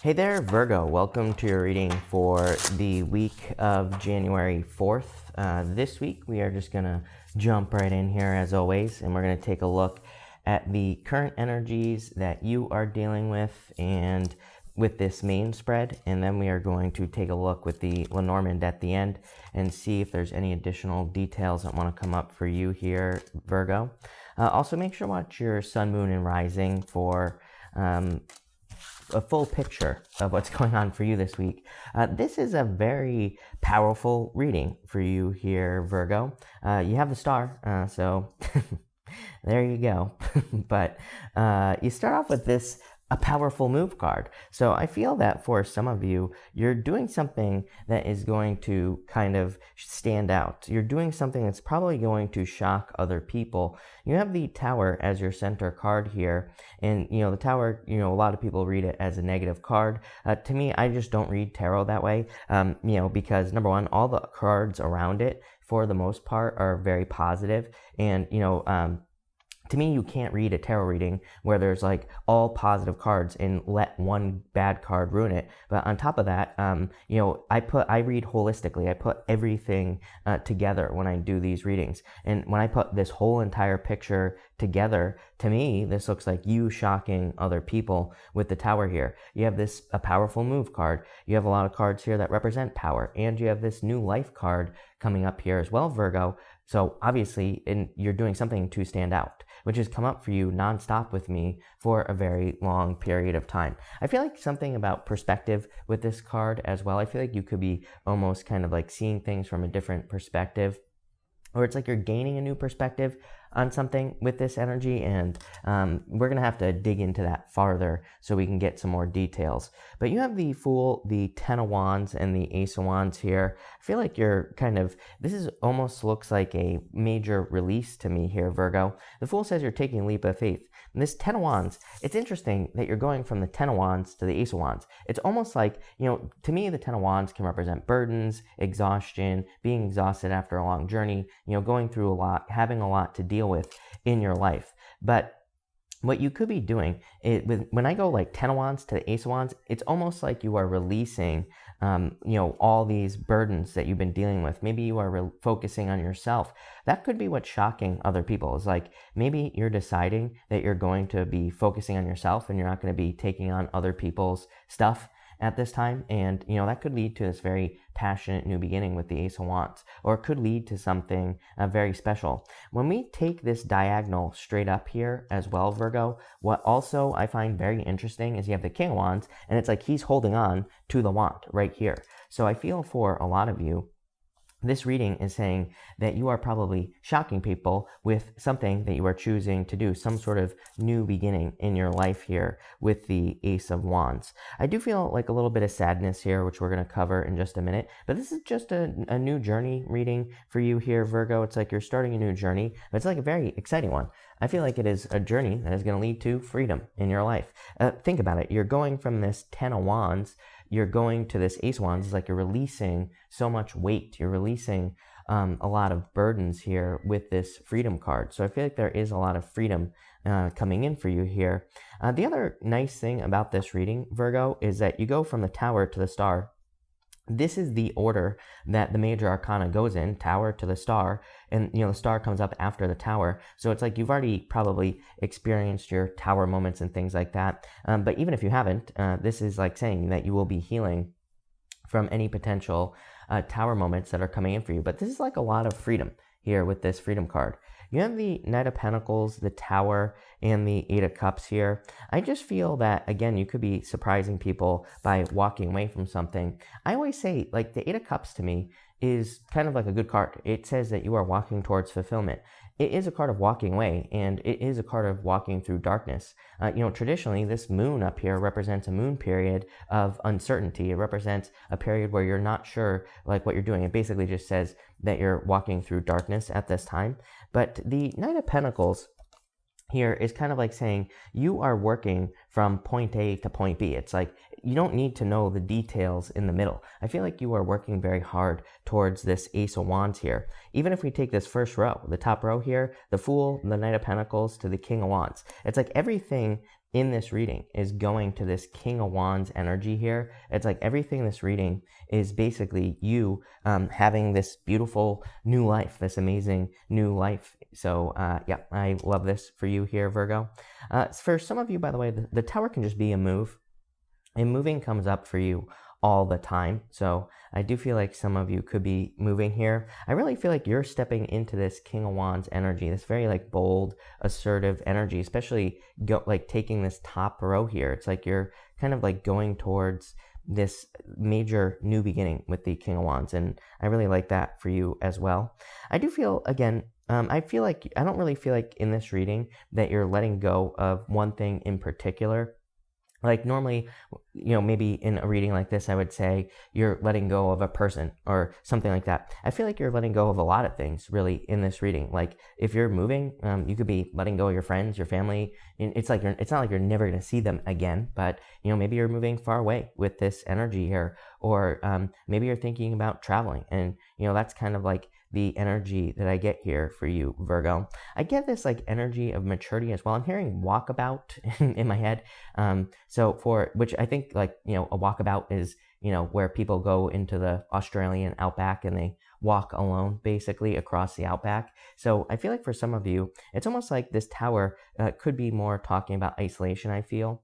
Hey there, Virgo. Welcome to your reading for the week of January 4th. This week, we are just going to jump right in here as always, and we're going to take a look at the current energies that you are dealing with and with this main spread. And then we are going to take a look with the Lenormand at the end and see if there's any additional details that want to come up for you here, Virgo. Also, make sure to watch your sun, moon, and rising for a full picture of what's going on for you this week. This is a very powerful reading for you here, Virgo. You have the star, so there you go. But you start off with a powerful move card. So I feel that for some of you, you're doing something that is going to kind of stand out. You're doing something that's probably going to shock other people. You have the Tower as your center card here. And, the Tower, a lot of people read it as a negative card. To me, I just don't read tarot that way, because number one, all the cards around it, for the most part, are very positive. And, to me, you can't read a tarot reading where there's like all positive cards and let one bad card ruin it. But on top of that, I read holistically. I put everything together when I do these readings. And when I put this whole entire picture together, to me, this looks like you shocking other people with the Tower here. You have a powerful move card. You have a lot of cards here that represent power. And you have this new life card coming up here as well, Virgo. So obviously, you're doing something to stand out, which has come up for you nonstop with me for a very long period of time. I feel like something about perspective with this card as well. I feel like you could be almost kind of like seeing things from a different perspective, or it's like you're gaining a new perspective on something with this energy, and we're going to have to dig into that farther so we can get some more details. But you have the Fool, the Ten of Wands, and the Ace of Wands here. I feel like this is almost looks like a major release to me here, Virgo. The Fool says you're taking a leap of faith. And this Ten of Wands, it's interesting that you're going from the Ten of Wands to the Ace of Wands. It's almost like, to me, the Ten of Wands can represent burdens, exhaustion, being exhausted after a long journey, going through a lot, having a lot to deal with in your life. But what you could be doing when I go like Ten of Wands to the Ace of Wands, it's almost like you are releasing, all these burdens that you've been dealing with. Maybe you are focusing on yourself. That could be what's shocking other people. Is like maybe you're deciding that you're going to be focusing on yourself and you're not going to be taking on other people's stuff at this time. And, that could lead to this very passionate new beginning with the Ace of Wands, or it could lead to something very special. When we take this diagonal straight up here as well, Virgo, what also I find very interesting is you have the King of Wands, and it's like he's holding on to the wand right here. So I feel for a lot of you, this reading is saying that you are probably shocking people with something that you are choosing to do, some sort of new beginning in your life here with the Ace of Wands. I do feel like a little bit of sadness here, which we're going to cover in just a minute, but this is just a new journey reading for you here, Virgo. It's like you're starting a new journey, but it's like a very exciting one. I feel like it is a journey that is going to lead to freedom in your life. Think about it. You're going from this Ten of Wands, you're going to this Ace of Wands. It's like you're releasing so much weight. You're releasing a lot of burdens here with this freedom card. So I feel like there is a lot of freedom coming in for you here. The other nice thing about this reading, Virgo, is that you go from the Tower to the Star. This is the order that the major arcana goes in, Tower to the Star, and the Star comes up after the Tower. So it's like you've already probably experienced your Tower moments and things like that. But even if you haven't, this is like saying that you will be healing from any potential Tower moments that are coming in for you. But this is like a lot of freedom here with this freedom card. You have the Knight of Pentacles, the Tower, and the Eight of Cups here. I just feel that, again, you could be surprising people by walking away from something. I always say, like, the Eight of Cups to me is kind of like a good card. It says that you are walking towards fulfillment. It is a card of walking away, and it is a card of walking through darkness. Traditionally, this moon up here represents a moon period of uncertainty. It represents a period where you're not sure like what you're doing. It basically just says that you're walking through darkness at this time. But the Knight of Pentacles here is kind of like saying you are working from point A to point B. It's like you don't need to know the details in the middle. I feel like you are working very hard towards this Ace of Wands here. Even if we take this first row, the top row here, the Fool, the Knight of Pentacles to the King of Wands, it's like everything in this reading is going to this King of Wands energy here. It's like everything in this reading is basically you having this beautiful new life, this amazing new life. So yeah, I love this for you here, Virgo. For some of you, by the way, the Tower can just be a move. And moving comes up for you all the time. So I do feel like some of you could be moving here. I really feel like you're stepping into this King of Wands energy, this very like bold, assertive energy, especially like taking this top row here. It's like you're kind of like going towards this major new beginning with the King of Wands. And I really like that for you as well. I do feel, again, I don't really feel like in this reading that you're letting go of one thing in particular. Like normally, maybe in a reading like this, I would say you're letting go of a person or something like that. I feel like you're letting go of a lot of things really in this reading. Like if you're moving, you could be letting go of your friends, your family. It's not like you're never going to see them again, but maybe you're moving far away with this energy here, or maybe you're thinking about traveling, and that's kind of like the energy that I get here for you, Virgo. I get this like energy of maturity as well. I'm hearing walkabout in my head. Which I think like, a walkabout is, where people go into the Australian outback and they walk alone basically across the outback. So I feel like for some of you, it's almost like this Tower could be more talking about isolation, I feel.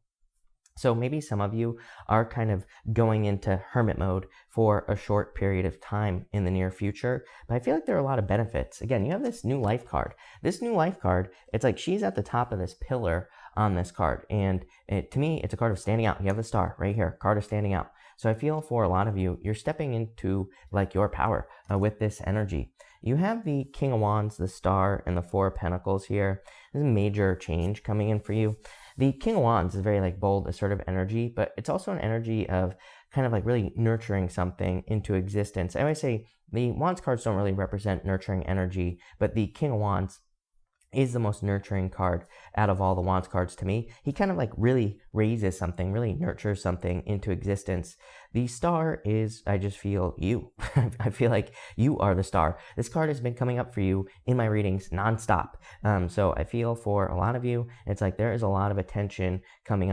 So maybe some of you are kind of going into hermit mode for a short period of time in the near future. But I feel like there are a lot of benefits. Again, you have this new life card. This new life card, it's like she's at the top of this pillar on this card. And to me, it's a card of standing out. You have the star right here, card of standing out. So I feel for a lot of you, you're stepping into like your power with this energy. You have the King of Wands, the Star, and the Four of Pentacles here. There's a major change coming in for you. The King of Wands is very like bold, assertive energy, but it's also an energy of kind of like really nurturing something into existence. I always say the Wands cards don't really represent nurturing energy, but the King of Wands is the most nurturing card out of all the Wands cards to me. He kind of like really raises something, really nurtures something into existence. The Star is, I just feel you. I feel like you are the star. This card has been coming up for you in my readings nonstop. So I feel for a lot of you, it's like there is a lot of attention coming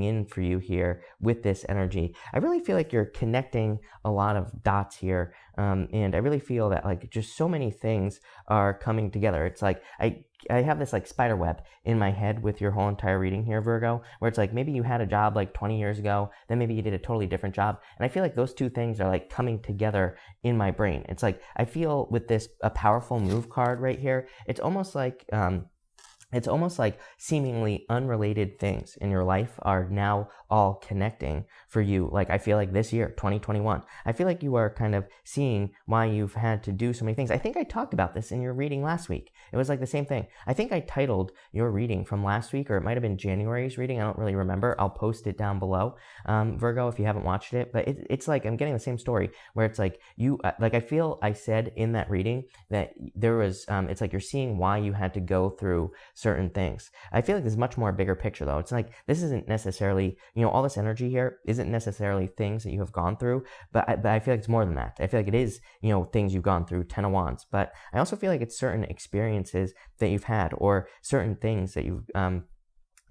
in for you here with this energy. I really feel like you're connecting a lot of dots here. And I really feel that like just so many things are coming together. It's like I have this like spider web in my head with your whole entire reading here, Virgo, where it's like maybe you had a job like 20 years ago, then maybe you did a totally different job. And I feel like those two things are like coming together in my brain. It's like I feel with this a powerful move card right here, it's almost like seemingly unrelated things in your life are now all connecting for you. Like I feel like this year, 2021, I feel like you are kind of seeing why you've had to do so many things. I think I talked about this in your reading last week. It was like the same thing. I think I titled your reading from last week, or it might have been January's reading. I don't really remember. I'll post it down below, Virgo, if you haven't watched it. But it's like I'm getting the same story where it's like you, like I feel I said in that reading that there was, it's like you're seeing why you had to go through certain things. I feel like there's much more bigger picture though. It's like this isn't necessarily, all this energy here isn't necessarily things that you have gone through, but I feel like it's more than that. I feel like it is, things you've gone through, 10 of Wands, but I also feel like it's certain experiences that you've had or certain things that you've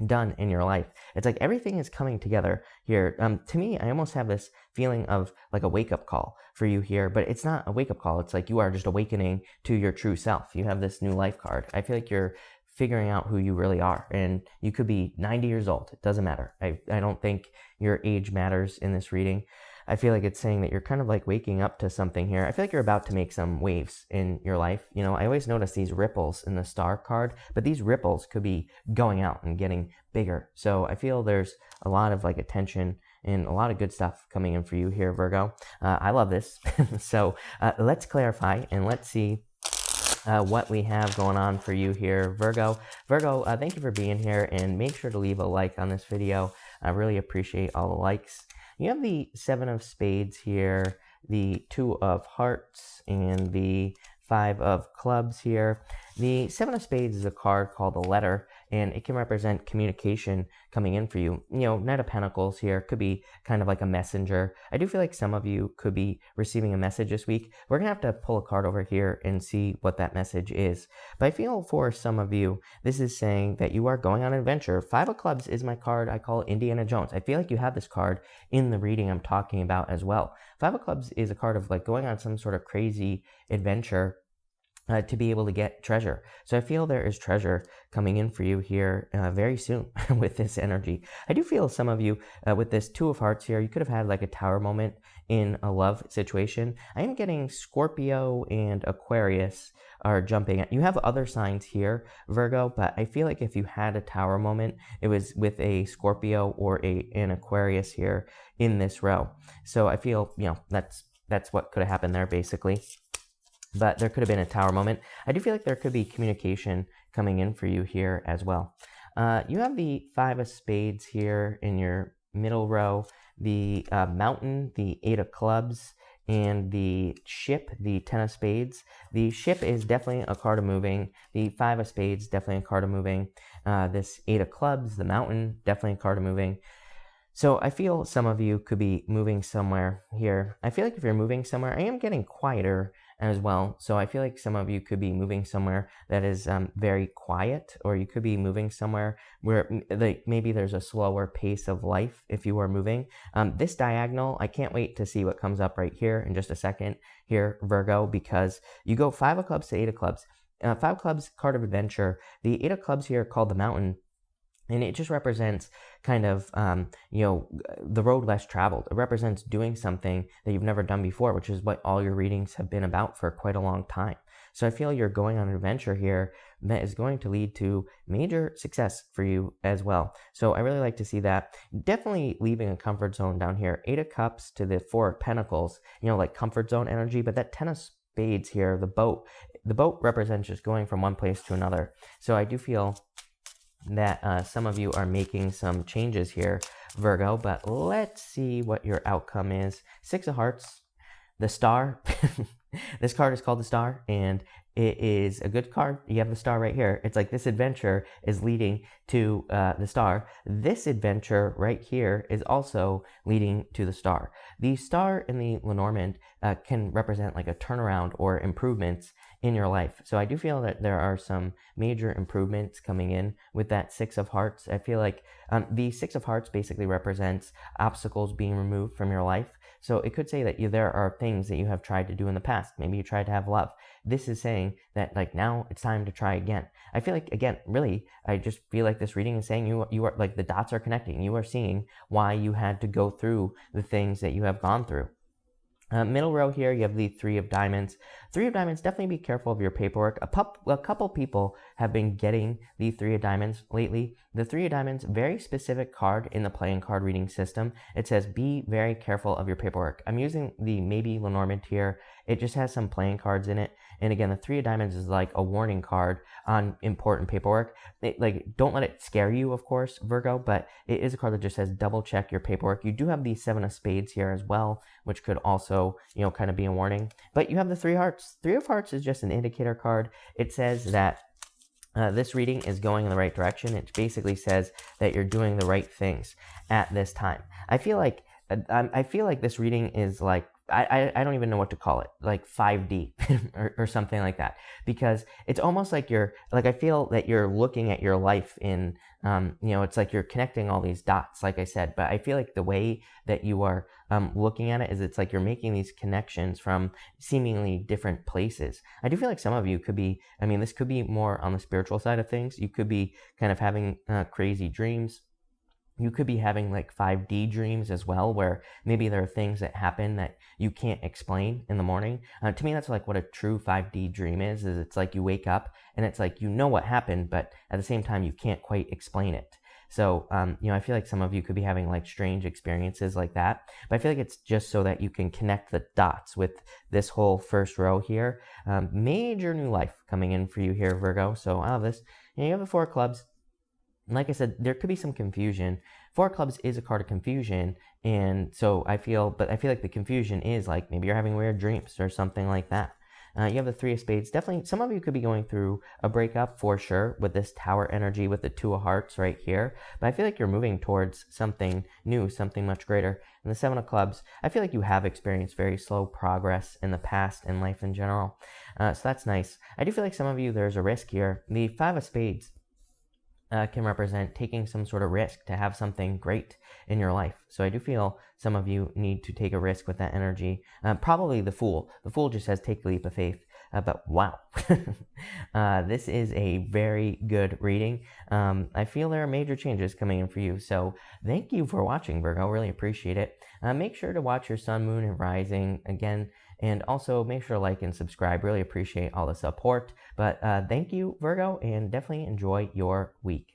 done in your life. It's like everything is coming together here. To me, I almost have this feeling of like a wake-up call for you here, but it's not a wake-up call. It's like you are just awakening to your true self. You have this new life card. I feel like you're figuring out who you really are, and you could be 90 years old. It doesn't matter. I don't think your age matters in this reading. I feel like it's saying that you're kind of like waking up to something here. I feel like you're about to make some waves in your life. I always notice these ripples in the Star card, but these ripples could be going out and getting bigger. So I feel there's a lot of like attention and a lot of good stuff coming in for you here, Virgo. I love this. So let's clarify and let's see what we have going on for you here, Virgo. Virgo, thank you for being here, and make sure to leave a like on this video. I really appreciate all the likes. You have the Seven of Spades here, the Two of Hearts, and the Five of Clubs here. The Seven of Spades is a card called a letter, and it can represent communication coming in for you. Knight of Pentacles here could be kind of like a messenger. I do feel like some of you could be receiving a message this week. We're going to have to pull a card over here and see what that message is. But I feel for some of you, this is saying that you are going on an adventure. Five of Clubs is my card. I call Indiana Jones. I feel like you have this card in the reading I'm talking about as well. Five of Clubs is a card of like going on some sort of crazy adventure to be able to get treasure. So I feel there is treasure coming in for you here very soon with this energy. I do feel some of you with this Two of Hearts here, you could have had like a tower moment in a love situation. I am getting Scorpio and Aquarius are jumping at. You have other signs here, Virgo, but I feel like if you had a tower moment, it was with a Scorpio or an Aquarius here in this row. So I feel, that's what could have happened there basically. But there could have been a tower moment. I do feel like there could be communication coming in for you here as well. You have the Five of Spades here in your middle row, the Mountain, the Eight of Clubs, and the Ship, the Ten of Spades. The Ship is definitely a card of moving. The Five of Spades, definitely a card of moving. This Eight of Clubs, the Mountain, definitely a card of moving. So I feel some of you could be moving somewhere here. I feel like if you're moving somewhere, I am getting quieter as well. So I feel like some of you could be moving somewhere that is very quiet, or you could be moving somewhere where maybe there's a slower pace of life if you are moving. This diagonal, I can't wait to see what comes up right here in just a second here, Virgo, because you go Five of Clubs to Eight of Clubs. Five of Clubs, card of adventure. The Eight of Clubs here called the Mountain. And it just represents kind of, the road less traveled. It represents doing something that you've never done before, which is what all your readings have been about for quite a long time. So I feel you're going on an adventure here that is going to lead to major success for you as well. So I really like to see that. Definitely leaving a comfort zone down here. Eight of Cups to the Four of Pentacles, like comfort zone energy. But that Ten of Spades here, the boat represents just going from one place to another. So I do feel that some of you are making some changes here, Virgo, but let's see what your outcome is. Six of Hearts, the Star. This card is called the Star, and it is a good card. You have the Star right here. It's like this adventure is leading to the Star. This adventure right here is also leading to the Star. The Star in the Lenormand can represent like a turnaround or improvements in your life. So I do feel that there are some major improvements coming in with that Six of Hearts. I feel like the Six of Hearts basically represents obstacles being removed from your life. So it could say that there are things that you have tried to do in the past. Maybe you tried to have love. This is saying that like now it's time to try again. I feel like, again, really, I just feel like this reading is saying you are like the dots are connecting. You are seeing why you had to go through the things that you have gone through. Middle row here, you have the Three of Diamonds. Three of Diamonds, definitely be careful of your paperwork. A couple people have been getting the Three of Diamonds lately. The Three of Diamonds, very specific card in the playing card reading system. It says be very careful of your paperwork. I'm using the maybe Lenormand here. It just has some playing cards in it. And again, the Three of Diamonds is like a warning card on important paperwork. Don't let it scare you, of course, Virgo, but it is a card that just says double check your paperwork. You do have the Seven of Spades here as well, which could also, kind of be a warning. But you have the Three of Hearts. Three of Hearts is just an indicator card. It says that this reading is going in the right direction. It basically says that you're doing the right things at this time. I feel like this reading is like, I don't even know what to call it, like 5D or something like that, because it's almost like I feel that you're looking at your life in, it's like you're connecting all these dots, like I said, but I feel like the way that you are looking at it is it's like you're making these connections from seemingly different places. I do feel like some of you could be, this could be more on the spiritual side of things. You could be kind of having crazy dreams. You could be having like 5D dreams as well, where maybe there are things that happen that you can't explain in the morning. To me, that's like what a true 5D dream is it's like you wake up and it's like what happened, but at the same time, you can't quite explain it. So, I feel like some of you could be having like strange experiences like that, but I feel like it's just so that you can connect the dots with this whole first row here. Major new life coming in for you here, Virgo. So out of this, you have the Four of Clubs. Like I said, there could be some confusion. Four of Clubs is a card of confusion, and so I feel like the confusion is like maybe you're having weird dreams or something like that. You have the Three of Spades. Definitely, some of you could be going through a breakup for sure with this Tower energy with the Two of Hearts right here. But I feel like you're moving towards something new, something much greater. And the Seven of Clubs, I feel like you have experienced very slow progress in the past in life in general. So that's nice. I do feel like some of you, there's a risk here. The Five of Spades can represent taking some sort of risk to have something great in your life. So I do feel some of you need to take a risk with that energy. Probably the Fool. The Fool just says take a leap of faith. But wow, this is a very good reading. I feel there are major changes coming in for you. So thank you for watching, Virgo. Really appreciate it. Make sure to watch your sun, moon, and rising again. And also make sure to like and subscribe. Really appreciate all the support. But thank you, Virgo, and definitely enjoy your week.